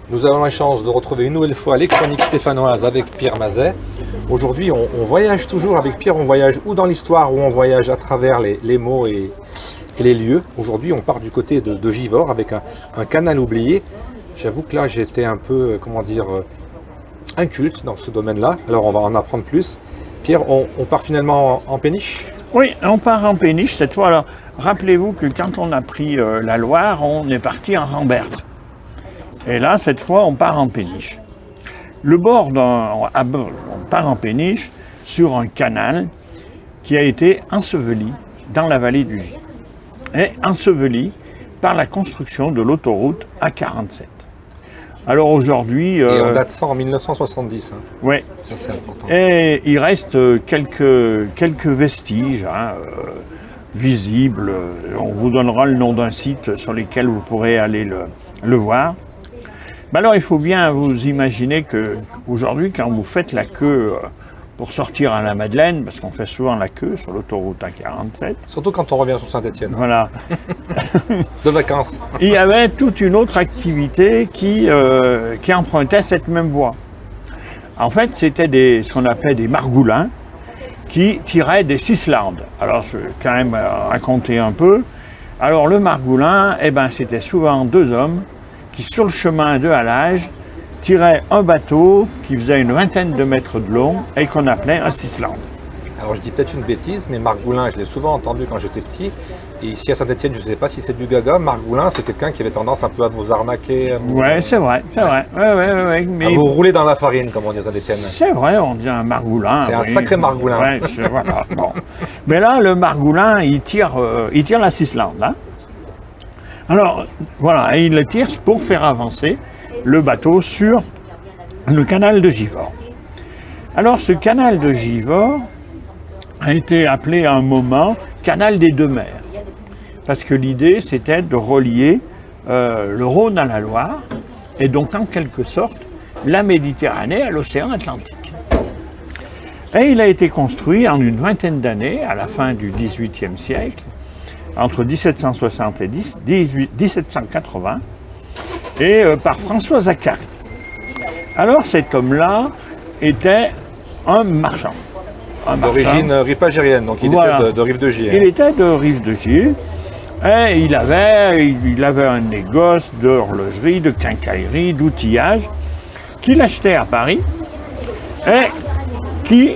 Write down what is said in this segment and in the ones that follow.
Nous avons la chance de retrouver une nouvelle fois les chroniques stéphanoises avec Pierre Mazet. Aujourd'hui, on voyage toujours avec Pierre, on voyage ou dans l'histoire ou on voyage à travers les mots et les lieux. Aujourd'hui, on part du côté de Givors avec un canal oublié. J'avoue que là, j'étais un peu, inculte dans ce domaine-là. Alors, on va en apprendre plus. Pierre, on part finalement en péniche? Oui, on part en péniche cette fois. Alors, rappelez-vous que quand on a pris la Loire, on est parti en Ramberte. Et là, cette fois, on part en péniche. On part en péniche sur un canal qui a été enseveli dans la vallée du Gier. Et enseveli par la construction de l'autoroute A47. Alors aujourd'hui... Et on date ça en 1970. Hein. Oui. Ça, c'est important. Et il reste quelques vestiges visibles. On vous donnera le nom d'un site sur lequel vous pourrez aller le voir. Ben alors il faut bien vous imaginer qu'aujourd'hui, quand vous faites la queue pour sortir à la Madeleine, parce qu'on fait souvent la queue sur l'autoroute A47. Surtout quand on revient sur Saint-Étienne. Voilà. De vacances. Il y avait toute une autre activité qui empruntait cette même voie. En fait, c'était ce qu'on appelait des margoulins qui tiraient des Sislandes. Alors, je vais quand même raconter un peu. Alors, le margoulin, c'était souvent deux hommes qui, sur le chemin de halage, tiraient un bateau qui faisait une vingtaine de mètres de long et qu'on appelait un Sislande. Alors, je dis peut-être une bêtise, mais margoulin, je l'ai souvent entendu quand j'étais petit. Et ici à Saint-Étienne, je ne sais pas si c'est du gaga. Margoulin, c'est quelqu'un qui avait tendance un peu à vous arnaquer. Oui, c'est vrai. Ouais, mais... À vous rouler dans la farine, comme on dit à Saint-Étienne. C'est vrai, on dit un margoulin. C'est un sacré margoulin. Ouais, voilà, bon. Mais là, le margoulin, il tire la Sislande. Hein. Alors, voilà, et il le tire pour faire avancer le bateau sur le canal de Givors. Alors, ce canal de Givors a été appelé à un moment canal des deux mers. Parce que l'idée, c'était de relier le Rhône à la Loire, et donc en quelque sorte, la Méditerranée à l'océan Atlantique. Et il a été construit en une vingtaine d'années, à la fin du XVIIIe siècle, entre 1760 et 1780, et par François Zacharie. Alors cet homme-là était un marchand. D'origine ripagérienne, donc il était de Rive-de-Gier. Il était de Rive-de-Gier. Et il avait un négoce d'horlogerie, de quincaillerie, d'outillage qu'il achetait à Paris et qui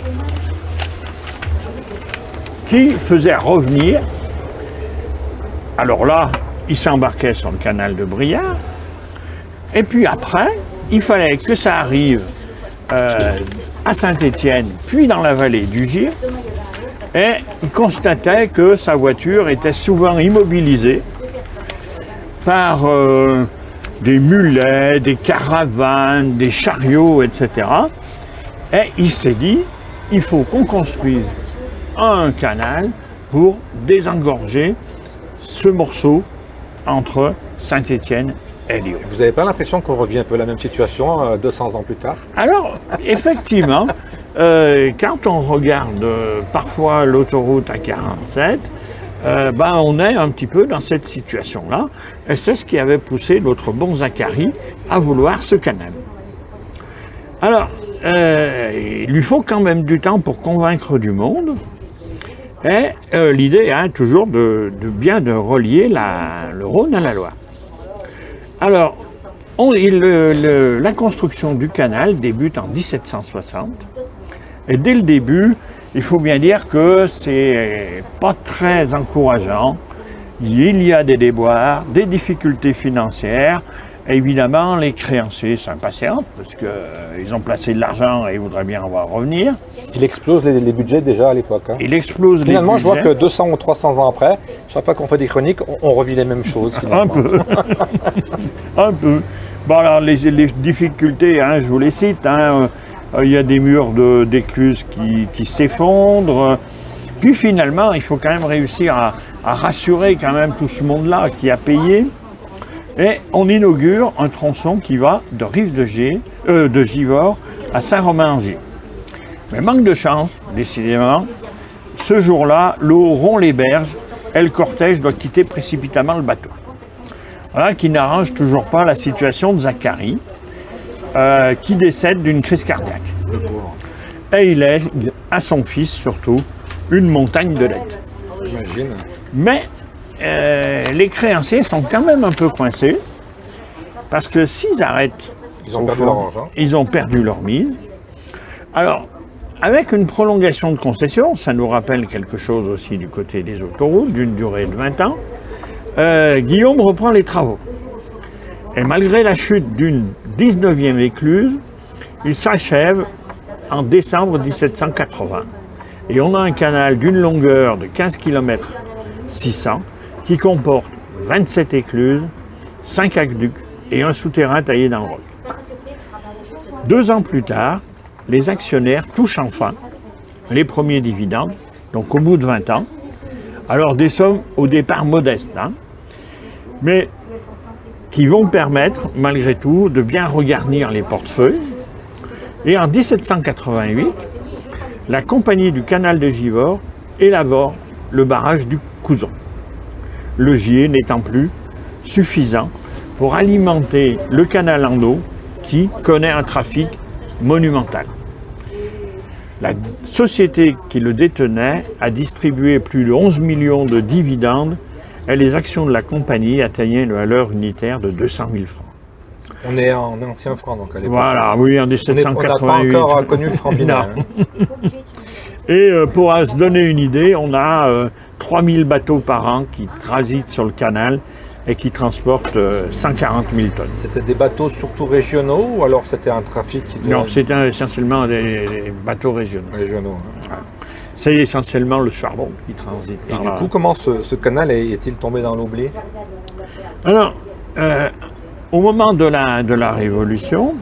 faisait revenir. Alors là, il s'embarquait sur le canal de Briare. Et puis après, il fallait que ça arrive à Saint-Étienne, puis dans la vallée du Gier. Et il constatait que sa voiture était souvent immobilisée par des mulets, des caravanes, des chariots, etc. Et il s'est dit, il faut qu'on construise un canal pour désengorger ce morceau entre Saint-Étienne et Lyon. Vous n'avez pas l'impression qu'on revient un peu à la même situation 200 ans plus tard? Alors, effectivement, quand on regarde parfois l'autoroute A47, on est un petit peu dans cette situation-là. Et c'est ce qui avait poussé notre bon Zacharie à vouloir ce canal. Alors, il lui faut quand même du temps pour convaincre du monde. Et l'idée est toujours de relier le Rhône à la Loire. Alors, la construction du canal débute en 1760. Et dès le début, il faut bien dire que c'est pas très encourageant. Il y a des déboires, des difficultés financières. Et évidemment, les créanciers s'impatientent parce qu'ils ont placé de l'argent et ils voudraient bien en voir revenir. Il explose les budgets déjà à l'époque. Hein. Il explose finalement, les budgets. Je vois que 200 ou 300 ans après, chaque fois qu'on fait des chroniques, on revit les mêmes choses. Un peu. Un peu. Bon, alors, les difficultés, je vous les cite. Il y a des murs d'écluses qui s'effondrent. Puis finalement, il faut quand même réussir à rassurer quand même tout ce monde-là qui a payé. Et on inaugure un tronçon qui va de Givors à Saint-Romain-en-Gier. Mais manque de chance, décidément, ce jour-là, l'eau rompt les berges et le cortège doit quitter précipitamment le bateau. Voilà qui n'arrange toujours pas la situation de Zacharie. qui décède d'une crise cardiaque. Le pauvre. Et il lègue à son fils surtout une montagne de dettes. J'imagine. Mais les créanciers sont quand même un peu coincés parce que s'ils arrêtent, Ils ont perdu leur argent. ils ont perdu leur mise. Alors, avec une prolongation de concession, ça nous rappelle quelque chose aussi du côté des autoroutes, d'une durée de 20 ans, Guillaume reprend les travaux. Et malgré la chute d'une 19e écluse, il s'achève en décembre 1780. Et on a un canal d'une longueur de 15 km 600 qui comporte 27 écluses, 5 aqueducs et un souterrain taillé dans le roc. 2 ans plus tard, les actionnaires touchent enfin les premiers dividendes, donc au bout de 20 ans. Alors des sommes au départ modestes, hein, mais qui vont permettre malgré tout de bien regarnir les portefeuilles. Et en 1788, la compagnie du canal de Givors élabore le barrage du Couson. Le Gier n'étant plus suffisant pour alimenter le canal en eau qui connaît un trafic monumental. La société qui le détenait a distribué plus de 11 millions de dividendes et les actions de la compagnie atteignaient une valeur unitaire de 200 000 francs. On est en ancien franc, donc à l'époque. Voilà, oui, en On n'a 1788. pas encore connu le franc binaire. Non. Et pour se donner une idée, on a 3000 bateaux par an qui transitent sur le canal et qui transportent 140 000 tonnes. C'était des bateaux surtout régionaux ou alors c'était un trafic qui Non, c'était essentiellement des bateaux régionaux. régionaux, hein. C'est essentiellement le charbon qui transite. Et par du là. coup, comment ce canal est-il tombé dans l'oubli? Alors, au moment de la Révolution,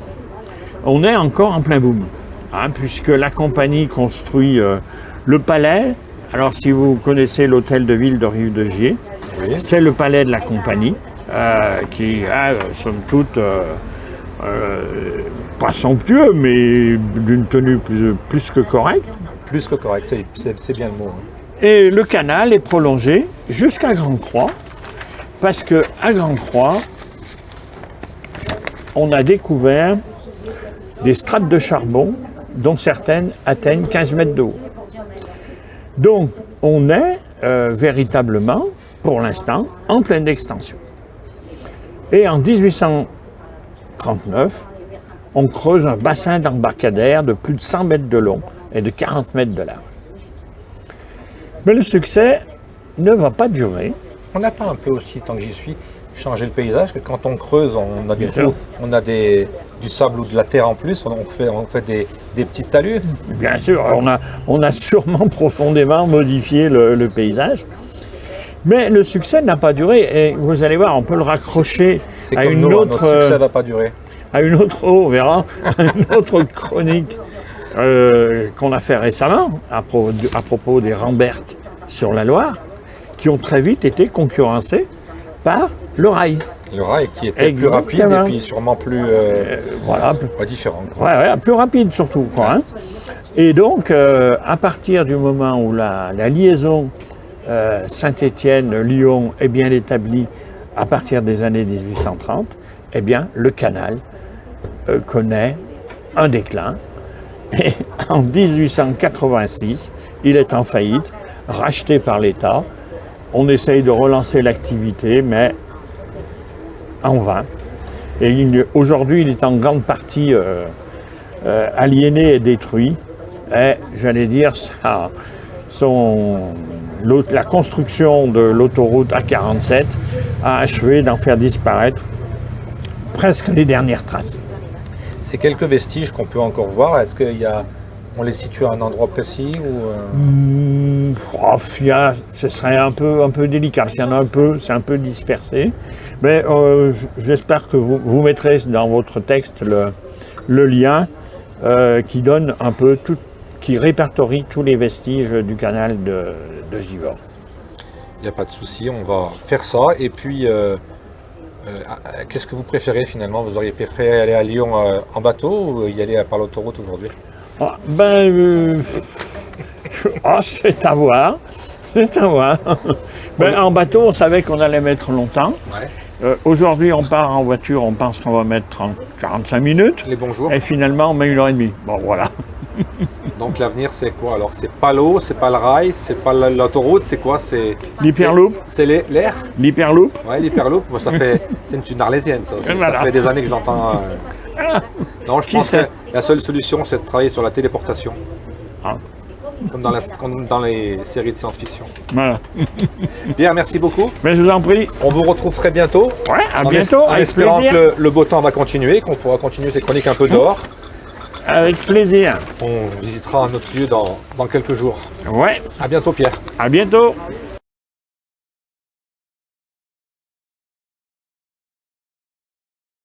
on est encore en plein boom, hein, puisque la compagnie construit le palais. Alors, si vous connaissez l'hôtel de ville de Rive-de-Gier, Oui. c'est le palais de la compagnie, qui est, somme toute, pas somptueux, mais d'une tenue plus que correcte. Plus que correct, c'est bien le mot, hein. Et le canal est prolongé jusqu'à Grande-Croix, parce qu'à Grande-Croix, on a découvert des strates de charbon, dont certaines atteignent 15 mètres de haut. Donc, on est véritablement, pour l'instant, en pleine extension. Et en 1839, on creuse un bassin d'embarcadère de plus de 100 mètres de long et de 40 mètres de large. Mais le succès ne va pas durer. On n'a pas un peu aussi, tant que j'y suis, changé le paysage, que quand on creuse, on a, Bien sûr. on a du sable ou de la terre en plus, on fait des petites talus. Bien sûr, on a sûrement profondément modifié le paysage. Mais le succès n'a pas duré. Et vous allez voir, on peut le raccrocher C'est à comme une nous, hein, autre... notre succès ne va pas durer. à une autre, on verra, à une autre chronique qu'on a fait récemment à propos des Rambertes sur la Loire, qui ont très vite été concurrencés par le rail. Le rail qui était plus rapide Exactement. et puis sûrement plus Voilà, différent, quoi. ouais, plus rapide surtout, quoi, hein. Et donc, à partir du moment où la liaison Saint-Étienne-Lyon est bien établie à partir des années 1830, eh bien, le canal connaît un déclin. Et en 1886, il est en faillite, racheté par l'État. On essaye de relancer l'activité, mais en vain. Et aujourd'hui, il est en grande partie aliéné et détruit. Et j'allais dire, la construction de l'autoroute A47 a achevé d'en faire disparaître presque les dernières traces. Ces quelques vestiges qu'on peut encore voir, est-ce qu'on les situe à un endroit précis ou Ce serait un peu délicat. S'il y en a un peu, c'est un peu dispersé. Mais j'espère que vous mettrez dans votre texte le lien qui donne un peu qui répertorie tous les vestiges du canal de Givors. Il n'y a pas de souci, on va faire ça. Et puis, qu'est-ce que vous préférez finalement? Vous auriez préféré aller à Lyon en bateau ou y aller par l'autoroute aujourd'hui? C'est à voir. C'est à voir. En bateau, on savait qu'on allait mettre longtemps. Ouais. Aujourd'hui, on part en voiture, on pense qu'on va mettre 45 minutes. Les bons jours. Et finalement, on met 1h30. Bon, voilà. Donc l'avenir, c'est quoi alors? C'est pas l'eau, c'est pas le rail, c'est pas l'autoroute, c'est quoi? C'est L'hyperloop. C'est l'air? L'hyperloop. Ouais, l'hyperloop. Moi, c'est une arlésienne, ça. Voilà. Ça fait des années que j'entends. Non, je pense que sait? la seule solution, c'est de travailler sur la téléportation. Ah. Comme dans les séries de science-fiction. Voilà. Bien, merci beaucoup. Mais je vous en prie. On vous retrouve très bientôt. Ouais, à En bientôt, en avec espérant plaisir. que le beau temps va continuer, qu'on pourra continuer ces chroniques un peu dehors. Avec plaisir. On visitera un autre lieu dans quelques jours. Ouais, À bientôt, Pierre. à bientôt.